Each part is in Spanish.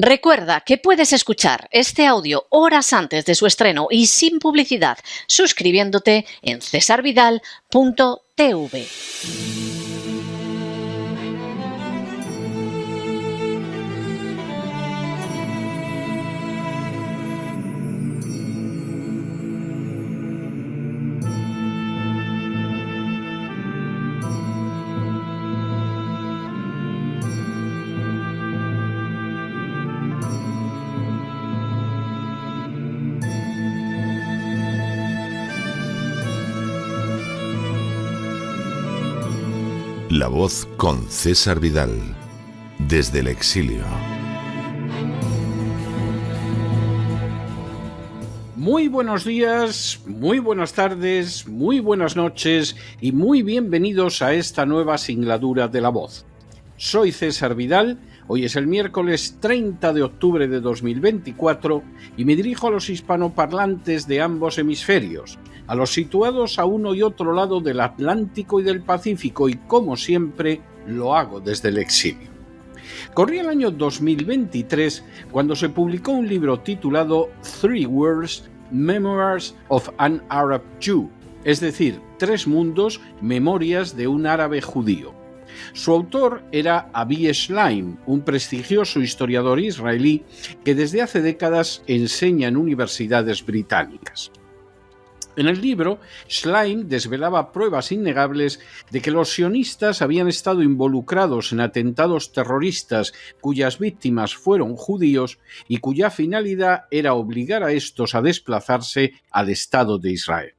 Recuerda que puedes escuchar este audio horas antes de su estreno y sin publicidad suscribiéndote en cesarvidal.tv. La Voz con César Vidal, desde el exilio. Muy buenos días, muy buenas tardes, muy buenas noches y muy bienvenidos a esta nueva singladura de La Voz. Soy César Vidal, hoy es el miércoles 30 de octubre de 2024 y me dirijo a los hispanoparlantes de ambos hemisferios, a los situados a uno y otro lado del Atlántico y del Pacífico, y como siempre lo hago desde el exilio. Corría el año 2023 cuando se publicó un libro titulado Three Worlds, Memoirs of an Arab Jew, es decir, Tres Mundos, Memorias de un árabe judío. Su autor era Avi Shlaim, un prestigioso historiador israelí que desde hace décadas enseña en universidades británicas. En el libro, Shlaim desvelaba pruebas innegables de que los sionistas habían estado involucrados en atentados terroristas cuyas víctimas fueron judíos y cuya finalidad era obligar a estos a desplazarse al Estado de Israel.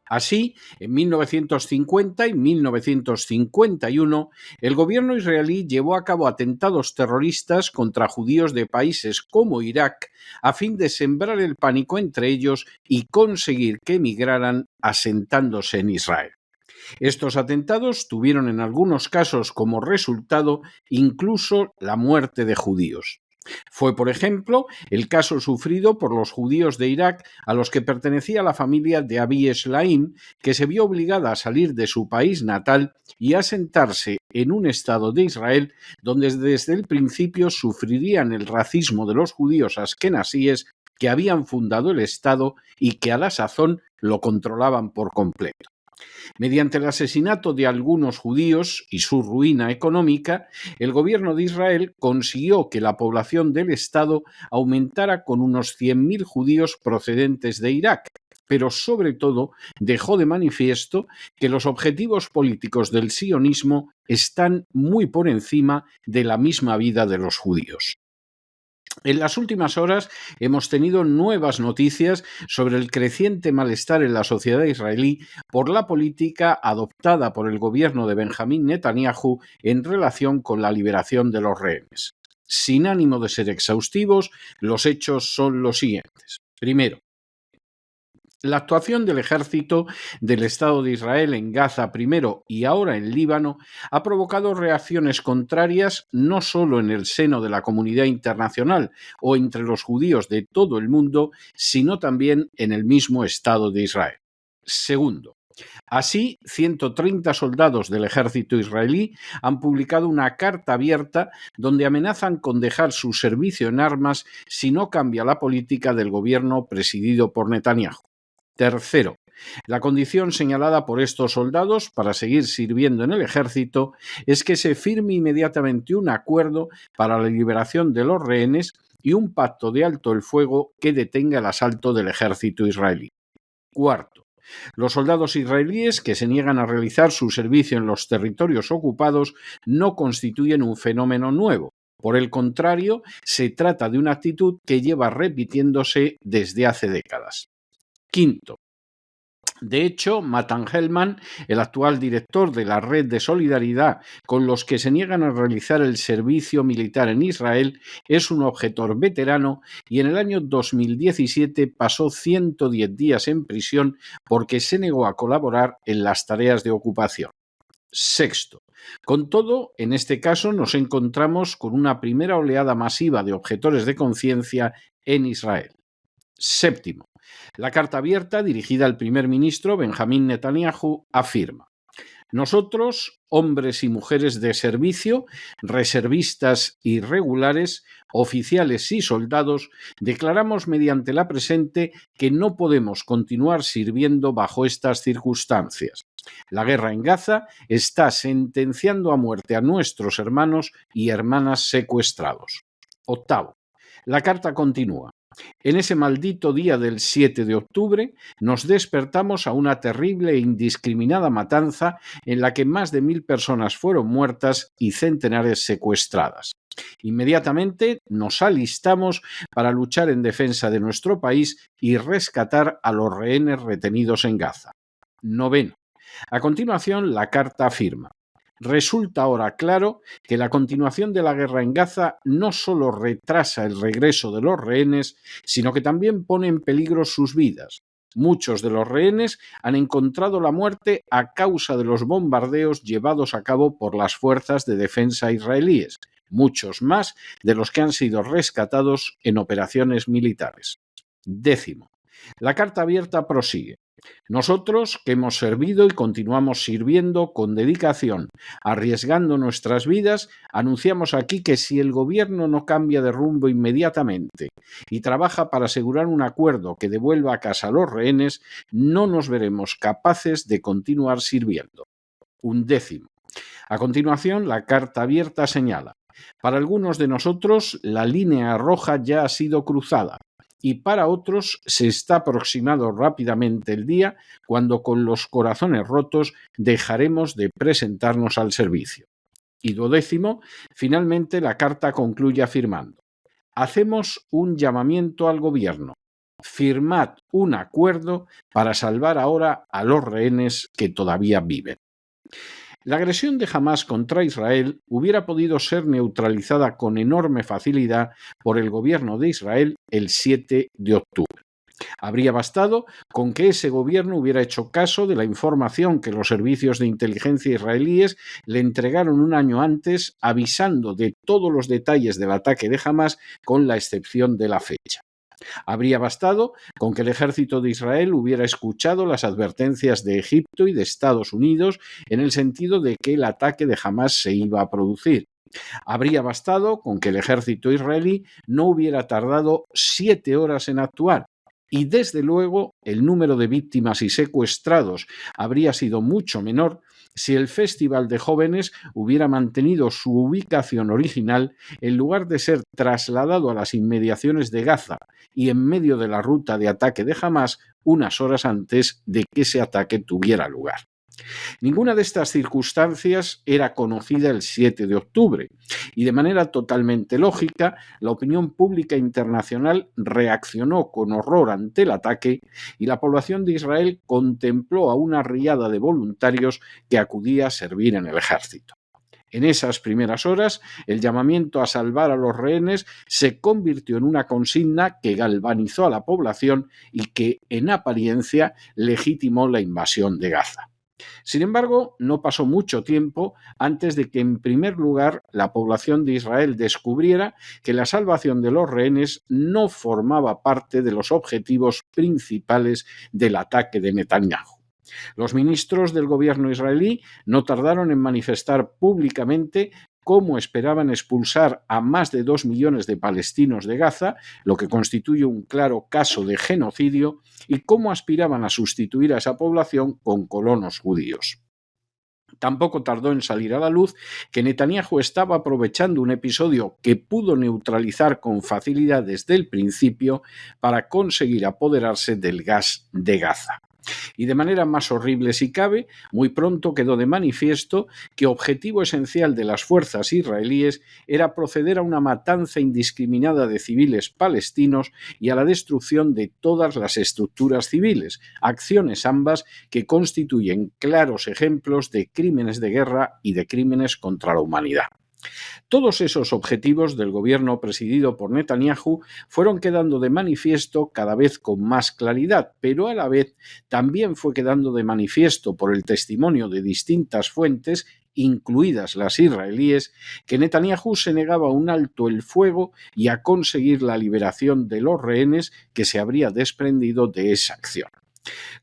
Así, en 1950 y 1951, el gobierno israelí llevó a cabo atentados terroristas contra judíos de países como Irak a fin de sembrar el pánico entre ellos y conseguir que emigraran asentándose en Israel. Estos atentados tuvieron en algunos casos como resultado incluso la muerte de judíos. Fue, por ejemplo, el caso sufrido por los judíos de Irak a los que pertenecía la familia de Avi Shlaim, que se vio obligada a salir de su país natal y a asentarse en un estado de Israel donde desde el principio sufrirían el racismo de los judíos askenasíes que habían fundado el estado y que a la sazón lo controlaban por completo. Mediante el asesinato de algunos judíos y su ruina económica, el gobierno de Israel consiguió que la población del Estado aumentara con unos 100.000 judíos procedentes de Irak, pero sobre todo dejó de manifiesto que los objetivos políticos del sionismo están muy por encima de la misma vida de los judíos. En las últimas horas hemos tenido nuevas noticias sobre el creciente malestar en la sociedad israelí por la política adoptada por el gobierno de Benjamín Netanyahu en relación con la liberación de los rehenes. Sin ánimo de ser exhaustivos, los hechos son los siguientes. Primero, la actuación del ejército del Estado de Israel en Gaza primero y ahora en Líbano ha provocado reacciones contrarias no solo en el seno de la comunidad internacional o entre los judíos de todo el mundo, sino también en el mismo Estado de Israel. Segundo, así, 130 soldados del ejército israelí han publicado una carta abierta donde amenazan con dejar su servicio en armas si no cambia la política del gobierno presidido por Netanyahu. Tercero, la condición señalada por estos soldados para seguir sirviendo en el ejército es que se firme inmediatamente un acuerdo para la liberación de los rehenes y un pacto de alto el fuego que detenga el asalto del ejército israelí. Cuarto, los soldados israelíes que se niegan a realizar su servicio en los territorios ocupados no constituyen un fenómeno nuevo. Por el contrario, se trata de una actitud que lleva repitiéndose desde hace décadas. Quinto, de hecho, Matan Hellman, el actual director de la Red de Solidaridad con los que se niegan a realizar el servicio militar en Israel, es un objetor veterano y en el año 2017 pasó 110 días en prisión porque se negó a colaborar en las tareas de ocupación. Sexto, con todo, en este caso nos encontramos con una primera oleada masiva de objetores de conciencia en Israel. Séptimo, la carta abierta dirigida al primer ministro Benjamín Netanyahu afirma: Nosotros, hombres y mujeres de servicio, reservistas y regulares, oficiales y soldados, declaramos mediante la presente que no podemos continuar sirviendo bajo estas circunstancias. La guerra en Gaza está sentenciando a muerte a nuestros hermanos y hermanas secuestrados. Octavo. La carta continúa. En ese maldito día del 7 de octubre nos despertamos a una terrible e indiscriminada matanza en la que más de 1000 personas fueron muertas y centenares secuestradas. Inmediatamente nos alistamos para luchar en defensa de nuestro país y rescatar a los rehenes retenidos en Gaza. Noveno. A continuación, la carta afirma: resulta ahora claro que la continuación de la guerra en Gaza no solo retrasa el regreso de los rehenes, sino que también pone en peligro sus vidas. Muchos de los rehenes han encontrado la muerte a causa de los bombardeos llevados a cabo por las fuerzas de defensa israelíes, muchos más de los que han sido rescatados en operaciones militares. Décimo. La carta abierta prosigue. Nosotros, que hemos servido y continuamos sirviendo con dedicación, arriesgando nuestras vidas, anunciamos aquí que si el gobierno no cambia de rumbo inmediatamente y trabaja para asegurar un acuerdo que devuelva a casa a los rehenes, no nos veremos capaces de continuar sirviendo. Undécimo. A continuación, la carta abierta señala: para algunos de nosotros, la línea roja ya ha sido cruzada, y para otros se está aproximando rápidamente el día cuando con los corazones rotos dejaremos de presentarnos al servicio. Y duodécimo, finalmente la carta concluye afirmando: hacemos un llamamiento al gobierno. Firmad un acuerdo para salvar ahora a los rehenes que todavía viven. La agresión de Hamás contra Israel hubiera podido ser neutralizada con enorme facilidad por el gobierno de Israel el 7 de octubre. Habría bastado con que ese gobierno hubiera hecho caso de la información que los servicios de inteligencia israelíes le entregaron un año antes, avisando de todos los detalles del ataque de Hamás, con la excepción de la fecha. Habría bastado con que el ejército de Israel hubiera escuchado las advertencias de Egipto y de Estados Unidos en el sentido de que el ataque de Hamás se iba a producir. Habría bastado con que el ejército israelí no hubiera tardado 7 horas en actuar. Y desde luego el número de víctimas y secuestrados habría sido mucho menor si el Festival de Jóvenes hubiera mantenido su ubicación original en lugar de ser trasladado a las inmediaciones de Gaza y en medio de la ruta de ataque de Hamás unas horas antes de que ese ataque tuviera lugar. Ninguna de estas circunstancias era conocida el 7 de octubre y de manera totalmente lógica la opinión pública internacional reaccionó con horror ante el ataque y la población de Israel contempló a una riada de voluntarios que acudía a servir en el ejército. En esas primeras horas, el llamamiento a salvar a los rehenes se convirtió en una consigna que galvanizó a la población y que, en apariencia, legitimó la invasión de Gaza. Sin embargo, no pasó mucho tiempo antes de que, en primer lugar, la población de Israel descubriera que la salvación de los rehenes no formaba parte de los objetivos principales del ataque de Netanyahu. Los ministros del gobierno israelí no tardaron en manifestar públicamente cómo esperaban expulsar a más de 2 millones de palestinos de Gaza, lo que constituye un claro caso de genocidio, y cómo aspiraban a sustituir a esa población con colonos judíos. Tampoco tardó en salir a la luz que Netanyahu estaba aprovechando un episodio que pudo neutralizar con facilidad desde el principio para conseguir apoderarse del gas de Gaza. Y de manera más horrible si cabe, muy pronto quedó de manifiesto que objetivo esencial de las fuerzas israelíes era proceder a una matanza indiscriminada de civiles palestinos y a la destrucción de todas las estructuras civiles, acciones ambas que constituyen claros ejemplos de crímenes de guerra y de crímenes contra la humanidad. Todos esos objetivos del gobierno presidido por Netanyahu fueron quedando de manifiesto cada vez con más claridad, pero a la vez también fue quedando de manifiesto por el testimonio de distintas fuentes, incluidas las israelíes, que Netanyahu se negaba a un alto el fuego y a conseguir la liberación de los rehenes que se habría desprendido de esa acción.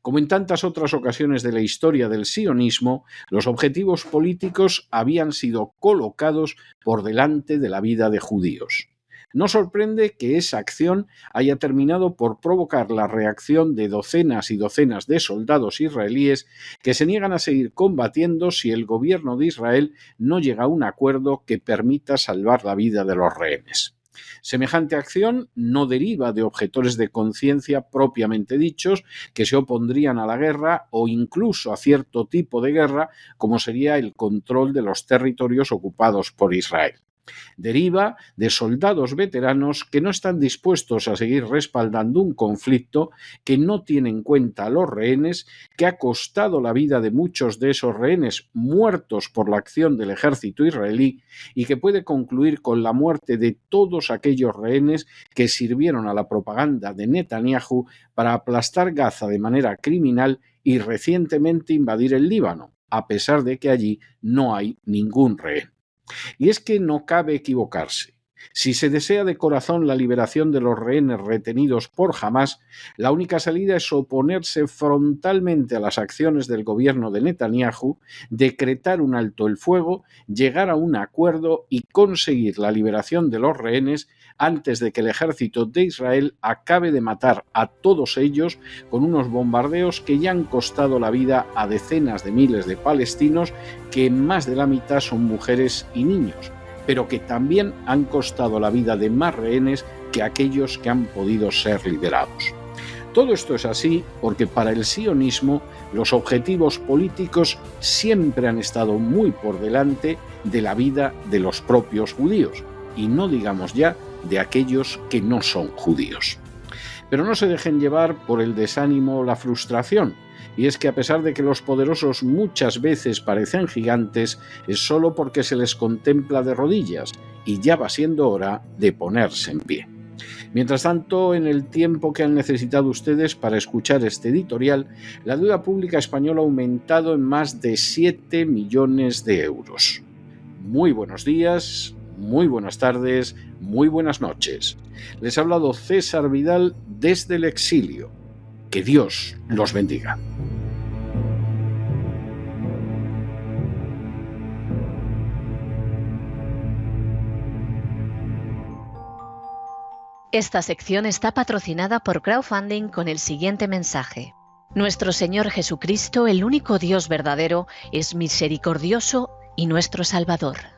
Como en tantas otras ocasiones de la historia del sionismo, los objetivos políticos habían sido colocados por delante de la vida de judíos. No sorprende que esa acción haya terminado por provocar la reacción de docenas y docenas de soldados israelíes que se niegan a seguir combatiendo si el gobierno de Israel no llega a un acuerdo que permita salvar la vida de los rehenes. Semejante acción no deriva de objetores de conciencia propiamente dichos que se opondrían a la guerra o incluso a cierto tipo de guerra como sería el control de los territorios ocupados por Israel. Deriva de soldados veteranos que no están dispuestos a seguir respaldando un conflicto que no tiene en cuenta a los rehenes, que ha costado la vida de muchos de esos rehenes muertos por la acción del ejército israelí y que puede concluir con la muerte de todos aquellos rehenes que sirvieron a la propaganda de Netanyahu para aplastar Gaza de manera criminal y recientemente invadir el Líbano, a pesar de que allí no hay ningún rehén. Y es que no cabe equivocarse. Si se desea de corazón la liberación de los rehenes retenidos por Hamás, la única salida es oponerse frontalmente a las acciones del gobierno de Netanyahu, decretar un alto el fuego, llegar a un acuerdo y conseguir la liberación de los rehenes antes de que el ejército de Israel acabe de matar a todos ellos con unos bombardeos que ya han costado la vida a decenas de miles de palestinos, que en más de la mitad son mujeres y niños, pero que también han costado la vida de más rehenes que aquellos que han podido ser liberados. Todo esto es así porque para el sionismo los objetivos políticos siempre han estado muy por delante de la vida de los propios judíos, y no digamos ya de aquellos que no son judíos. Pero no se dejen llevar por el desánimo o la frustración, y es que a pesar de que los poderosos muchas veces parecen gigantes, es solo porque se les contempla de rodillas, y ya va siendo hora de ponerse en pie. Mientras tanto, en el tiempo que han necesitado ustedes para escuchar este editorial, la deuda pública española ha aumentado en más de 7 millones de euros. Muy buenos días, muy buenas tardes, muy buenas noches. Les ha hablado César Vidal desde el exilio. Que Dios los bendiga. Esta sección está patrocinada por crowdfunding con el siguiente mensaje. Nuestro Señor Jesucristo, el único Dios verdadero, es misericordioso y nuestro Salvador.